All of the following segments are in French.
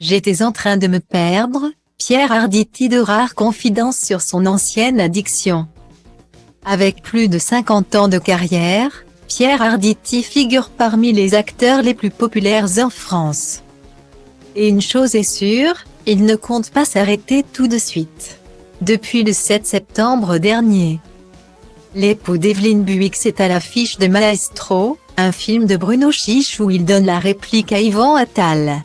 J'étais en train de me perdre, Pierre Arditi de rares confidences sur son ancienne addiction. Avec plus de 50 ans de carrière, Pierre Arditi figure parmi les acteurs les plus populaires en France. Et une chose est sûre, il ne compte pas s'arrêter tout de suite. Depuis le 7 septembre dernier, l'époux d'Evelyne Buix est à l'affiche de Maestro, un film de Bruno Chiche où il donne la réplique à Yvan Attal.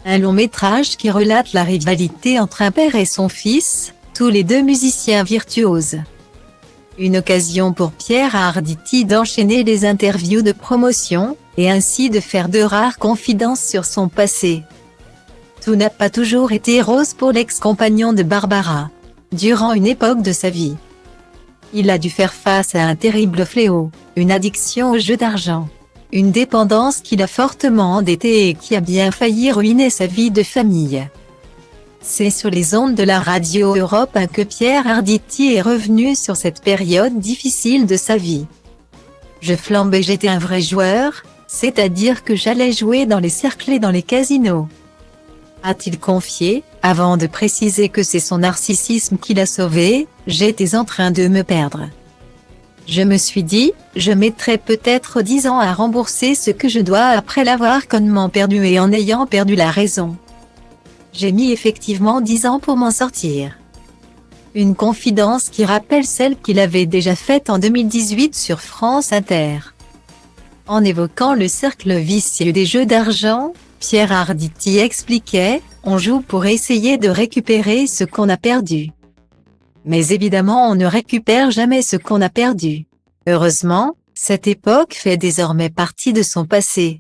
Un long métrage qui relate la rivalité entre un père et son fils, tous les deux musiciens virtuoses. Une occasion pour Pierre Arditi d'enchaîner les interviews de promotion, et ainsi de faire de rares confidences sur son passé. Tout n'a pas toujours été rose pour l'ex-compagnon de Barbara. Durant une époque de sa vie, il a dû faire face à un terrible fléau, une addiction au jeu d'argent. Une dépendance qui l'a fortement endetté et qui a bien failli ruiner sa vie de famille. C'est sur les ondes de la radio Europe 1 que Pierre Arditi est revenu sur cette période difficile de sa vie. Je flambais, j'étais un vrai joueur, c'est-à-dire que j'allais jouer dans les cercles et dans les casinos, a-t-il confié, avant de préciser que c'est son narcissisme qui l'a sauvé. J'étais en train de me perdre. Je me suis dit, je mettrai peut-être 10 ans à rembourser ce que je dois après l'avoir connement perdu et en ayant perdu la raison. J'ai mis effectivement 10 ans pour m'en sortir. Une confidence qui rappelle celle qu'il avait déjà faite en 2018 sur France Inter. En évoquant le cercle vicieux des jeux d'argent, Pierre Arditi expliquait, on joue pour essayer de récupérer ce qu'on a perdu. Mais évidemment on ne récupère jamais ce qu'on a perdu. Heureusement, cette époque fait désormais partie de son passé.